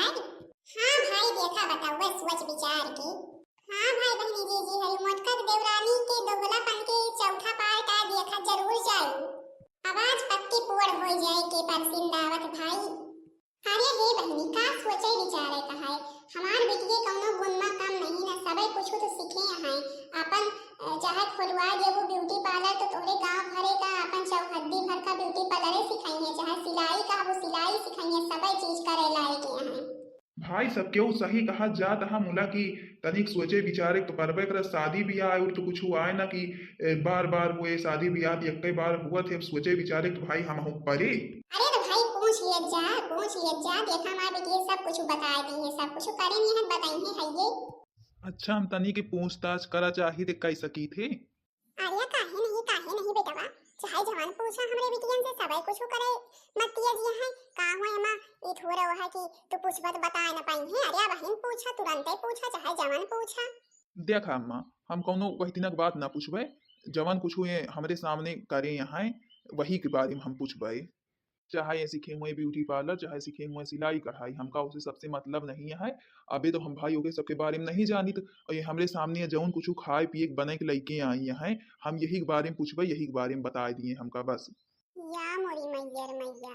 विचार। हाँ भाई देखा बताओ बस सोच विचार के। हाँ भाई बहनी जी जी हरी मोटका देवरानी के दोगलापन के चौथा पार्ट आ देखा जरूर जाए। आवाज पक्की पोड़ हो जाए के परसिंदावत भाई। अरे हे बहनी का सोचे विचारे कहा है हमार बेटिए कौनो गुण में कम नहीं ना सबे कुछ तो सीखे हैं अपन चाहे खुलवा देबो ब्यूटी पार्लर तो तोरे गांव भरे का अपन चौहद्दी भर का ब्यूटी पार्लर सिखाई है चाहे सिलाई का वो सिलाई सिखाई है सबे चीज करे लायक हैं। भाई सब केहू सही कहा जात हा मुला की तनिक सोचे विचारे तो करबे कर शादी ब्याह और तो कुछ आए ना कि बार बार हुए शादी ब्याह एक बार हुआ थे सोचे विचारे तो भाई हम परे। अरे तो भाई पूछ लिया जा देखा हमारे बेटिए सब कुछ बता दी है सब कुछ करे नहीं बताई है ये। अच्छा हम तनी के पूछताछ करा चाही ते कह सकी थे। अरे काहे नहीं बेटवा चाहे जवान पूछा हमरे बेटियन से सबे कुछ करे मत दिया जी है का हो एमा ई थोड़ा है कि तू पूछबत बता न पाई है। अरे बहन पूछा तुरंत ही पूछा चाहे जवान पूछा। देखा अम्मा हम कौनो वही बात ना पूछबे जवन कुछ हुए हमरे सामने करे यहाँ वही के बारे में हम पूछबे चाहे सीखे हुए ब्यूटी पार्लर चाहे सीखे हुए सिलाई कढ़ाई हमका उसे सबसे मतलब नहीं है। अबे तो हम भाई हो गए सबके बारे में नहीं जानी तो ये हमरे सामने जौन कुछ खाए पिए बने के लड़के आई हैं हम यही के बारे में पूछबे यही के बारे में बता दिए हमका बस। या मोरी मैया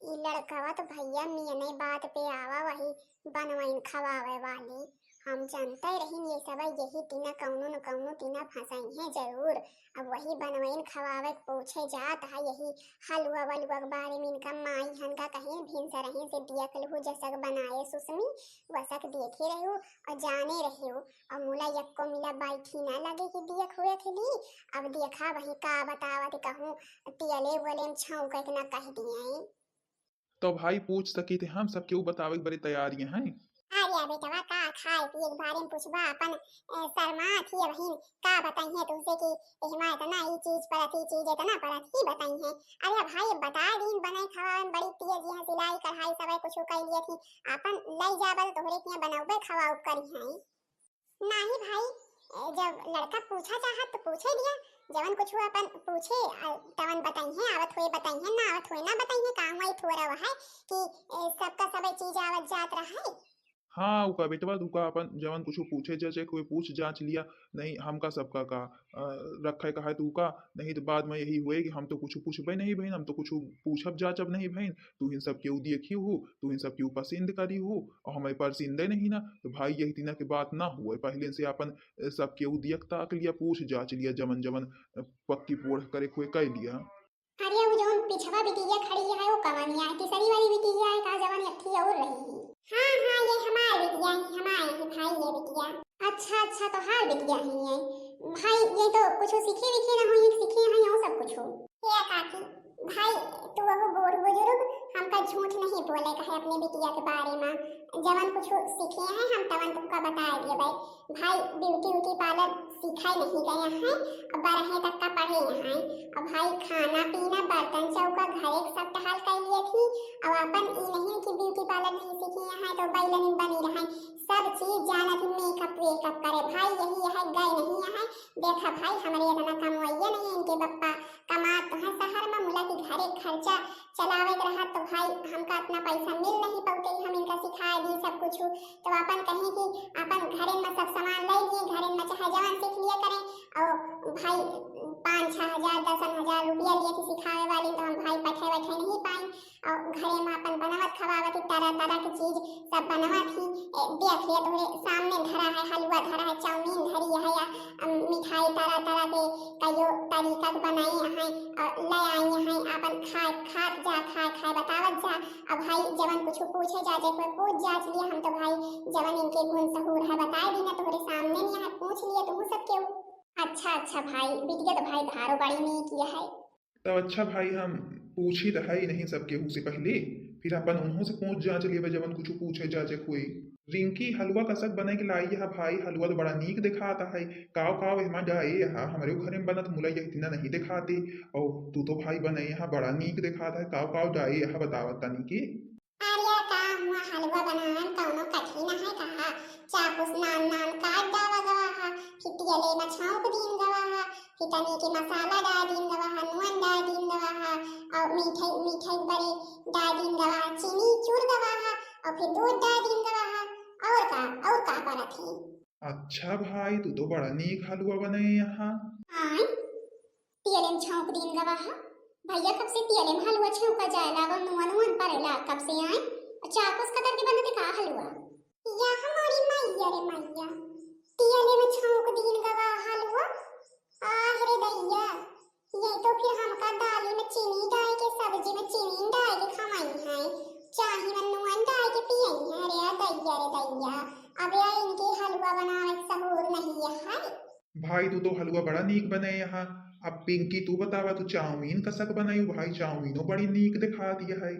ई लड़कावा तो भैया मियने बात पे आवा वही बनवाइन खवावे वाले हम जानते रही ये सब यही तीना कौनो न कौनो तीना फंसाई है जरूर। अब वही बनवाइन खवावे पूछे जात है यही हलवा वलवा के बारे में इनका माई हनका कहीं भिनसा रही से दिया कलहू जसक बनाए सुसमी वसक देखे रहू और जाने रहू और मुला यक्को मिला बैठी ना लगे कि दिया हुए खली। अब देखा वही का बतावत कहूँ तियले बोले छाऊ कह ना कह दिए। तो भाई पूछ सकी थे हम सब क्यों बतावे बड़े तैयारी हैं। अरे बेटवा का खाए पिए के बारे में पूछबा अपन शर्मा थी बहन का बताई है तुमसे कि एहमा इतना ई चीज पर थी चीज इतना पर थी बताई है। अरे भाई बता दिन बनाई खवान बड़ी तेज है सिलाई कढ़ाई सब कुछ कर लिए थी अपन लई जाबल तोहरे के बनाऊबे खवा करी है। नहीं भाई जब लड़का पूछा चाहत तो पूछे दिया जवन कुछ अपन पूछे तवन बताई है आवत हुए बताई है ना आवत हुए ना बताई है काम वही थोड़ा वह है कि सबका सब चीज आवत जात रहा है। हाँ उका बेटवा तुका अपन जवन कुछ पूछे जचे कोई पूछ जांच लिया नहीं हमका सबका का रखे कहा है तू का नहीं तो बाद में यही हुए कि हम तो कुछ पूछबे नहीं बहन हम तो कुछ पूछब जाचब नहीं बहन तू इन सब क्यों देखी हो तू इन सब क्यों पसंद करी हो और हमें पसंदे नहीं ना तो भाई यही तीना के बात ना हुए पहले से अपन सब क्यों देखता के लिया पूछ जांच लिया जमन जमन पक्की पोड़ करे कोई कह लिया। अरे वो जो पिछवा बिटिया खड़ी है वो कवनिया है तीसरी वाली बिटिया है का जवान अट्ठी और रही है। हाँ ये हमारी बिटिया है हमारे ही भाई ये बिटिया। अच्छा तो हार बिटिया ही है भाई ये तो कुछ सीखे विखे ना हो सीखे हैं और सब कुछ हो। ये काकी भाई तू वो बूढ़ बुजुर्ग हमका झूठ नहीं बोले कहे अपने बिटिया के बारे में जवन कुछ सीखे हैं हम तवन तुमका बता दिए भाई ब्यूटी पार्लर सीखा ही नहीं गया है अब 12 तक का पढ़े यहाँ अब भाई खाना पीना बर्तन चौका घर एक सब टहल कर लिए थी। अब अपन ये नहीं कि ब्यूटी पार्लर नहीं सीखे यहाँ तो बैलन बनी रहे सब चीज जाना थी मेकअप वेकअप करे भाई यही है गए नहीं है। देखा भाई हमारे इतना कमाइए नहीं इनके बप्पा कमा तो है शहर में मुला की घरे खर्चा चलावे रहा तो भाई हमका इतना पैसा मिल नहीं पाते हम इनका सिखा दी सब कुछ तो अपन कहें कि अपन घरे में सब सामान ले लिए घरे में चाहे जवान सीख लिया करें और भाई 5-6 हजार 10,000 रुपया लिए थी सिखावे वाली तो हम भाई बैठे बैठे नहीं पाए और घरे में अपन बनावत खवावत तरह तरह की चीज सब बनवा थी देख लिया तुम्हारे सामने धरा है हलवा धरा है चाउमीन धरी है या मिठाई तरह तरह के कयो तरीका बनाई है और ले आई है अपन खात जा खाए बतावत जा। अब भाई जवन कुछ पूछे जाजे कोई पूछ जांच लिया हम तो भाई जवन इनके गुण सहूर है बता दी ना तुम्हारे सामने नहीं है पूछ लिया तुम सब क्यों। अच्छा भाई बिटिया तो भाई धारो बाड़ी में किया है तो अच्छा भाई हम पूछी तो है ही नहीं सब केहू से पहले फिर अपन उन्हों से पूछ जांच लिए जवन कुछ पूछे जाचे कोई रिंकी हलवा कसक बने के लाई है भाई हलवा तो बड़ा नीक दिखाता है काव काव एमा जाए यहाँ हमारे घर में बनत मुला यह इतना नहीं दिखाते और तू तो भाई बने यहाँ बड़ा नीक दिखाता है काव काव जाए यहाँ बतावत तनी की। अरे का हुआ हलवा बनाना कौनो कठिन है कहा चाकू नान काट डावा गवा हा फिर तेले में छौंक दीन गवा हा फिर तनी के मसाला डाल दीन गवा हा नून डाल दीन गवा हा और मीठे बड़े डाल दीन गवा चीनी चूर गवा हा और फिर दूध डाल दिन रहा और का करत है। अच्छा भाई तू तो बड़ा नीक हलवा बनाए यहाँ। आय तियलेम छौंक दिन रहा भैया कब से तियलेम हलवा छौंका जाए लागल नुआ नुआ परेला कब से आए चाकुस कतर के बनते का हलवा या हमारी मैया रे मैया तियलेम छौंक दिन रहा हलवा रे दैया ये तो फिर हमका दाली में चीनी डाल के सब्जी में चीनी डाल के खमाई है चाही में नुआ डाल के पियई है रे दैया अबे इनके हलवा बनावे सहूर नहीं है। भाई तू तो हलवा बड़ा नीक बने यहाँ। अब पिंकी तू बतावा तू चाउमीन कसक बनाई भाई चाउमीनो बड़ी नीक दिखा दिया है।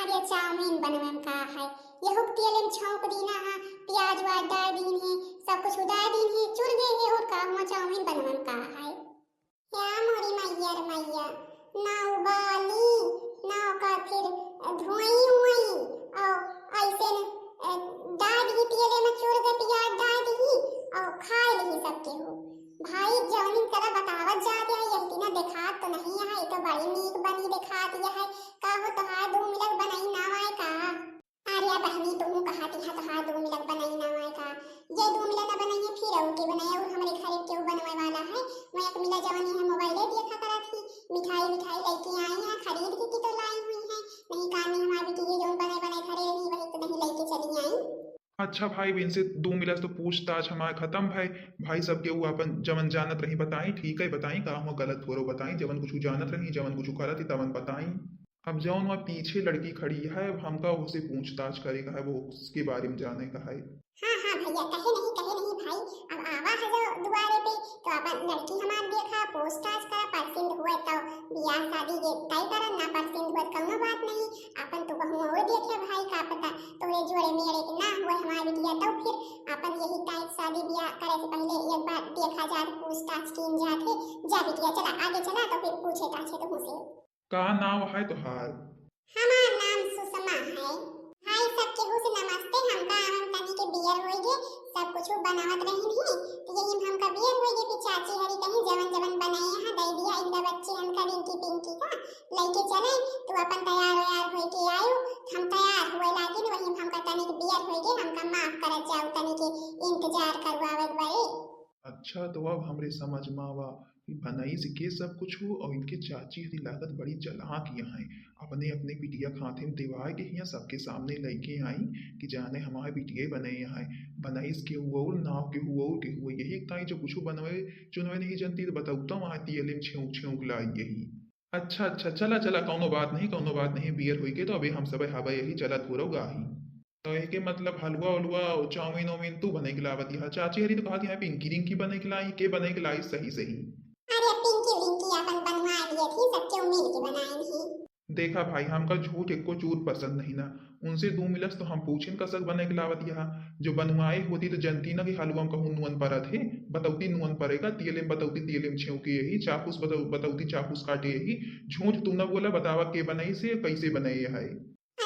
अरे चाउमीन बनवे में का है ये हुक तेल छौंक दीना है प्याज वाज डाल दीन है सब कुछ डाल दीन है चुर गए है और का हुआ चाउमीन बनवे में का है क्या मोरी मैया रे मैया ना उबाली ना का फिर धोई हुई और ऐसे डाल दी तेल में चुर के प्याज डाल दी और खा ली सबके हो भाई जौनी तरह बतावत जाते है यही ना दिखात तो नहीं है तो बड़ी नीक बनी दिखा दिया है का हो तो हां 2 मिनट बनाई ना आए का अरे बहनी तुम कहती है तो हां 2 मिनट बनाई ना आए का ये 2 मिनट ना बनाई है फिर और के बनाए और हमारे घर के बनवाए वाला है मैं एक मिला जवानी है मोबाइल देखा करा थी मिठाई मिठाई लेके आई है खरीद के तो लाई हुई है नहीं कानी हमारी बेटी जो बने बने घरे रही वही तो नहीं लेके चली आई। अच्छा भाई इनसे 2 मिनट तो पूछताछ हमारे खत्म भाई सबके वो अपन जवन जानत रही बताई ठीक है बताई का हुआ गलत हो बताई जवन कुछ जानत रही जवन कुछ करत तवन बताई। अब जौन वहाँ पीछे लड़की खड़ी है हमका उससे पूछताछ करेगा है वो उसके बारे में जाने का है। हाँ भैया कहे नहीं भाई अब आवा है जो दुआरे पे तो अपन लड़की हमार देखा पूछताछ करा पसंद हुए तो बियाह शादी के तय करा ना पसंद हुए कौनो बात नहीं अपन तो कहूँ और देखे भाई का पता तोरे जोड़े मेरे के ना हुए हमारी बिटिया तो फिर अपन यही तय शादी बियाह करे से पहले एक बार देखा जात पूछताछ की जाते जा बिटिया चला आगे चला तो फिर पूछे ताछे तो मुझसे का नाम है तुहार? हमार नाम सुषमा है भाई सबके हुस नमस्ते हमका हम तनी के बियर होइगे सब कुछ बनावत रही थी तो यही हमका बियर होइगे कि चाची हरी कहीं जवन बनाए यहां दे दिया इंदा बच्चे हमका रिंकी पिंकी का लेके चले तो अपन तैयार होके आयो हम तैयार हुए लागिन वही हमका तनी के बियर होइगे हमका माफ कर जाओ तनी के इंतजार करवावे बड़े। अच्छा तो अब हमरे समझ में आवा बनाई से के सब कुछ हो और इनके चाची हरी लागत बड़ी जलाक यहाँ अपने अपने बिटिया खाते में दिवाए के यहाँ सबके सामने लेके आई कि जाने हमारे बिटिया बने यहाँ बनाई के हुआ और नाव के हुआ और के हुआ यही ताई जो कुछ बनवे चुनवे नहीं जानती तो बताऊता वहाँ तियले छेऊक लाई यही। अच्छा चला कौनो बात नहीं बियर हुई के तो अभी हम सब हवा यही चलत हो रहो गाही तो के मतलब हलवा उलवा चाउमीन वाउमीन तू बने के लावत यहाँ चाची हरी तो कहा पिंकी रिंकी बने के लाई के बने के लाई सही। अरे पिंकी विंकी अपन बनवा लिए थी सबके उम्मीद की बनाई थी। देखा भाई हमका झूठ एको चूर पसंद नहीं ना उनसे 2 मिनट तो हम पूछें कसक बने के लावत यहाँ जो बनवाए होती तो जनती ना कि हलवा में कहूँ नुअन परत है बतौती नुअन पड़ेगा तियलेम बतौती तियलेम छेउके यही चाकूस बतौती चाकूस काटे यही झूठ तू न बोला बतावा के बनाई से कैसे बनाई है।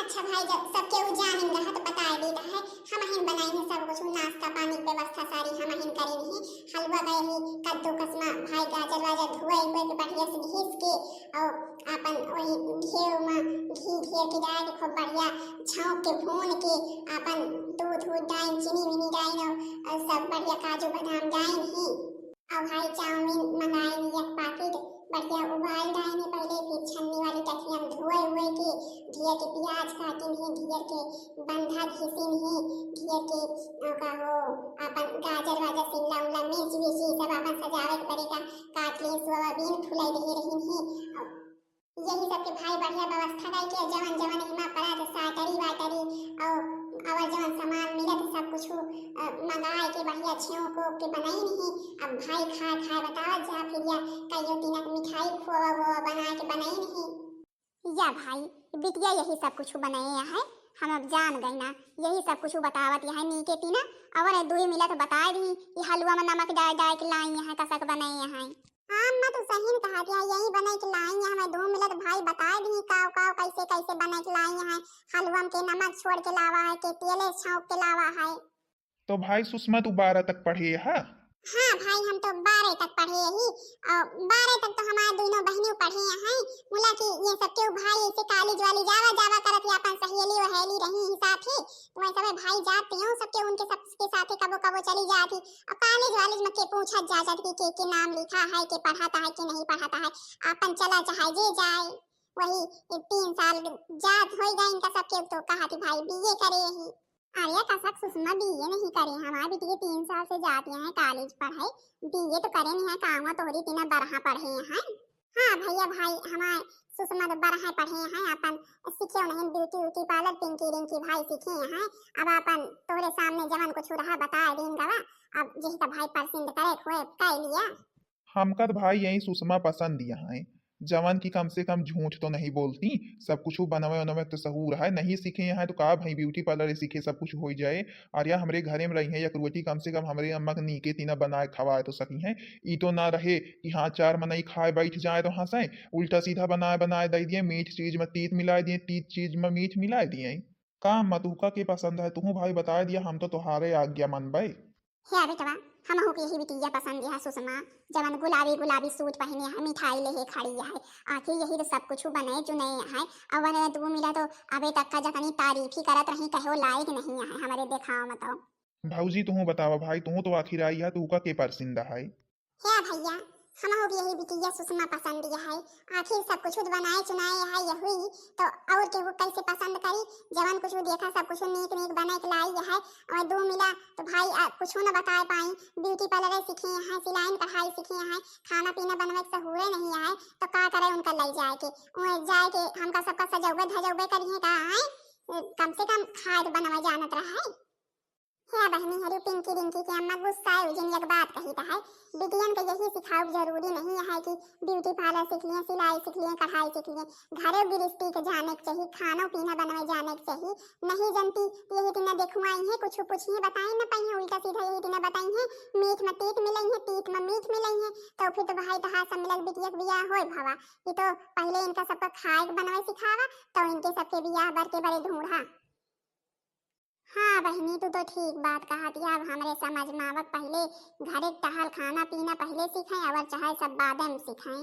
अच्छा भाई जब सबके जानिन रहा तो बता दी है हम हिन बनाई है सब कुछ नाश्ता पानी की व्यवस्था सारी हम हिन करी है हलवा गए ही कद्दू कसमा भाई गाजर वाजर धोए हुए के बढ़िया से घिस के और अपन वही घेव में घी घेर के डाल के खूब बढ़िया छौंक के भून के अपन दूध डाइन चीनी विनी डाइन और सब बढ़िया काजू बादाम डाइन ही और भाई चाउमीन मंगाई एक पैकेट बढ़िया उबाल डालने पहले फिर छन्नी वाली टकिया में धोए हुए के घिया के प्याज काटिन है घिया के बंधा घिसिन है घिया के का हो अपन गाजर वाजर शिमला उमला मिर्च विर्च सब अपन सजावे के तरीका काट ले सोयाबीन फुलाई दे रही है यही सब के भाई बढ़िया व्यवस्था करके जवन हिमा पड़ा तो साटरी वाटरी और जवन सामान मिला तो सब कुछ मंगाए के बढ़िया छेऊ को के बनाई नहीं अब भाई खा बताओ जा फिर या कईयो तीनक मिठाई खोवा वो बना के बनाई नहीं या भाई बिटिया यही सब कुछ बनाए है हम अब जान गई ना यही सब कुछ बतावत यहाँ नीके तीना और 2 मिनट बता दी ये हलवा में नमक डाल के लाई यहाँ कसक बनाए हैं हाँ मैं तो सही कहा दिया यही बना के लाई है हमें 2 मिनट भाई बता दी काव कैसे बना के लाई है हलवा के नमक छोड़ के लावा है के तेले छौंक के लावा है। तो भाई सुषमा तू 12 तक पढ़ी है? हाँ भाई हम तो 12 तक पढ़े ही और 12 तक तो हमारे दोनों बहनें पढ़े हैं मुला कि ये सब के भाई ऐसे कॉलेज वाली जावा करत या अपन सही अकेली वहेली रही ही साथे तो मैं सब भाई जाते हूँ सबके उनके सबके साथे कबो कबो चली जाती। अब कॉलेज वालेज में के पूछत जा जात कि के नाम लिखा है, के पढ़ाता है कि नहीं पढ़ाता है, अपन चला चाहे जे जाए। वही 3 साल जात हो गए इनका सबके तो कहा कि भाई बीए करे ही। आर्या का शक सुषमा बीए नहीं करे, हमारी बेटी 3 साल से जाती हैं कॉलेज पढ़े, बीए तो करे नहीं है काम तोहरी तीना बरहा पढ़े हैं। हाँ भैया भाई हमारे सुषमा तो बरहा पढ़े हैं, अपन सीखे नहीं beauty beauty parlour Pinky Rinky भाई सीखे हैं। अब अपन तोरे सामने जवन कुछ रहा बता दिन गवा, अब जही तो भाई पसंद करे खोए कह लिया। हमका तो भाई यही सुषमा पसंद दिया है, जवान की कम से कम झूठ तो नहीं बोलती, सब कुछ बनवे उनवे तो सहूर है, नहीं सीखे हैं तो का भाई ब्यूटी पार्लर सीखे सब कुछ हो जाए। और या हमारे घरे में रही है एक रोटी कम से कम हमारे अम्मा के नीके तीना बनाए खवाए तो सकी है। ई तो ना रहे कि हाँ 4 मनई खाए बैठ जाए तो हंसाए, उल्टा सीधा बनाए बनाए दे दिए, मीठ चीज में तीत मिलाए दिए, तीत चीज में मीठ मिलाए दिए। का अम्मा तुका के पसंद है तू भाई बता दिया, हम तो तुम्हारे आज्ञा मन भाई। हे बेटवा हम हो के ही बिटिया पसंद है सुषमा, जवन गुलाबी गुलाबी सूट पहने है, मिठाई लेके खड़ी है, आखिर यही तो सब कुछ बने चुने है। अवन तू मिला तो अबे तक का जतनी तारीफ ही करत रही कहो लायक नहीं है हमारे देखाओ बताओ। भाऊजी तू बतावा भाई, तू तो आखिर आई है, तुका के पसंद है। हे भैया हम हो यही बिटिया सुषमा पसंद है, आखिर सब कुछ बनाए चुनाए है ये हुई तो और के वो कैसे पसंद करी, जवन कुछ देखा सब कुछ नीक नीक बना के लाई है। और दो मिला तो भाई कुछ न बता पाई, ब्यूटी पार्लर सीखे हैं, सिलाई कढ़ाई सीखे हैं, खाना पीना बनवे से हुए नहीं आए तो का करे उनका ले जाए के हमका सबका सजौबे धजौबे करिए का है, कम से कम खाद बनवा जानत रहा है। हे बहनी हरी पिंकी रिंकी के अम्मा गुस्सा है जिन एक बात कही है, बिटियन को यही सिखाओ जरूरी नहीं है कि ब्यूटी पार्लर सीख लिए, सिलाई सीख लिए, कढ़ाई सीख लिए, घरे गृहस्थी के जाने के चाहिए, खाना पीना बनवे जाने के चाहिए। नहीं जानती यही तीना देखुआई है, कुछ पूछिए बताई न पाई है, उल्टा सीधा यही तीना बताई है, मीठ में तीत मिलई है, तीत में मीठ मिलई है, तो फिर तो भाई तहा सब मिलक बिटिया के बियाह होय भवा, ये तो पहले इनका सबका खाए बनवे सिखावा तो इनके सबके बियाह बर के बड़े ढूंढा। हाँ बहनी तू तो ठीक बात कहा दिया, अब हमारे समझ में आवत पहले घरे टहल खाना पीना पहले सीखें और चाहे सब बाद में सीखें।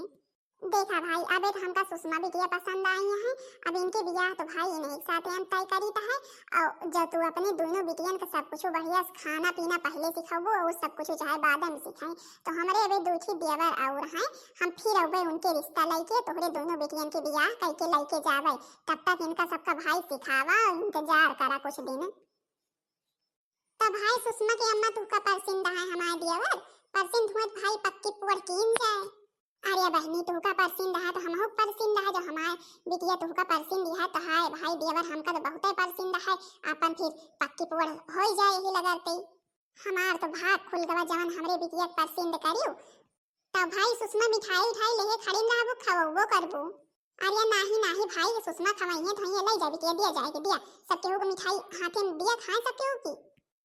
देखा भाई अब एक हमका सुषमा बिटिया पसंद आई है, अब इनके बियाह तो भाई इन्हें एक साथ हम तय करी है। और जब तू अपने दोनों बिटियन का सब कुछ बढ़िया खाना पीना पहले सिखाबो और सब कुछ चाहे बाद में सिखाएं तो हमारे अभी दूसरी देवर और हैं, हम फिर अब उनके रिश्ता लेके तोहरे दोनों बिटियन के बियाह करके लेके जावे, तब तक इनका सबका भाई सिखावा और इंतजार करा कुछ दिन। तब भाई सुषमा के अम्मा तुका परसिंद है हमारे दियावर, परसिंद हुए भाई पक्की पुअर कीन जाए। अरे बहनी तुका परसिंद है तो हमहु परसिंद है, जो हमारे बिटिया तुका परसिंद है तो हाय भाई दियावर हमका तो बहुत परसिंद है, अपन फिर पक्की पुअर हो जाए यही लगते। हमार तो भाग खुल गवा जवन हमरे बिटिया परसिंद करियो। तब भाई सुषमा मिठाई उठाई लेके खड़ी ना वो खवो करबो। अरे नाही नाही भाई सुषमा खवाई है तो ये ले जा बिटिया दिया जाए के दिया, सबके हो मिठाई हाथे में दिया खाए सकते हो की।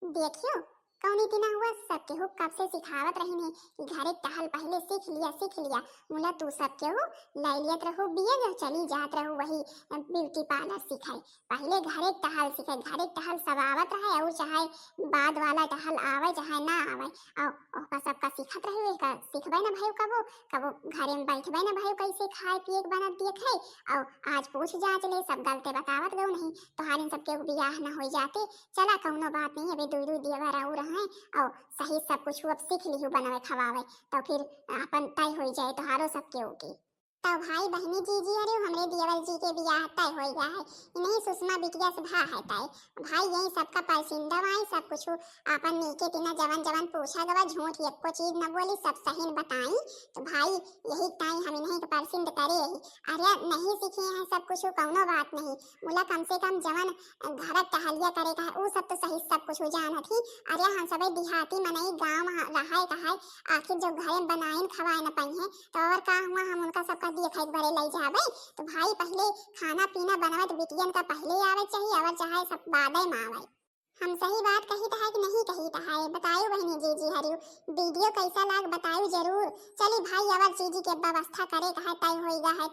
देखियो कौन इतना हुआ सबके हो कब से सिखावत रही ने कि घरे टहल पहले सीख लिया मुला तू सबके हो ले लियत रहो बिया जो चली जात रहो वही ब्यूटी पार्लर सिखाई, पहले घरे टहल सिखाई, घरे टहल सब आवत रहे और चाहे बाद वाला टहल आवे चाहे ना आवे और ओका सबका सिखत रहे का सिखबे ना भाई कबो कबो घरे में बैठबे ना भाई कैसे खाए पिए के बनत दिए खाए और आज पूछ जांच ले सब गलते बतावत गो नहीं तो हारिन सबके बियाह ना हो जाते। चला कौनो बात नहीं अबे दूर दियवर और हैं और सही सब कुछ अब सीख ली बनवे खवावे तो फिर अपन तय हो जाए तो हारो सबके होगी। तो भाई बहनी जीजी अरे हमरे दियवर जी के बियाह तय हो गया है, इन्हीं सुषमा बिटिया से भा है तय, भाई यही सबका परसिंदा है सब कुछ अपन नीचे तीना जवन जवन पूछा गवा झूठ एको चीज न बोली सब सही बताई तो भाई यही तय हम इन्हीं के परसिंद करे ही। अरे नहीं सीखे हैं सब कुछ कौनो बात नहीं, बोला कम से कम जवन घर टहलिया करे का है वो सब तो सही सब कुछ जान थी। अरे हम सब देहाती मनई गाँव रहा कहा आखिर जो घरे बनाइन खवाए न पाई है तो और का हुआ हम उनका सबका दिए खाई भरे ले जावे तो भाई पहले खाना पीना बनवत बिटियन का पहले आवे चाहिए और चाहे सब बादे में आवे। हम सही बात कही है कि नहीं कही है बताइयो बहनी जी हरियो, वीडियो कैसा लाग बताइयो जरूर। चली भाई और चीज के व्यवस्था करे कहा तय होएगा है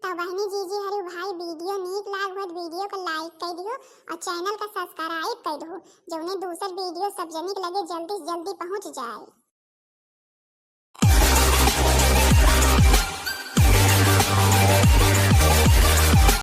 तो बहनी जी हरियो भाई वीडियो नीक लाग हो वीडियो को लाइक कर दियो और चैनल का सब्सक्राइब कर दो, जो दूसर वीडियो सब जनिक लगे जल्दी से जल्दी पहुंच जाए।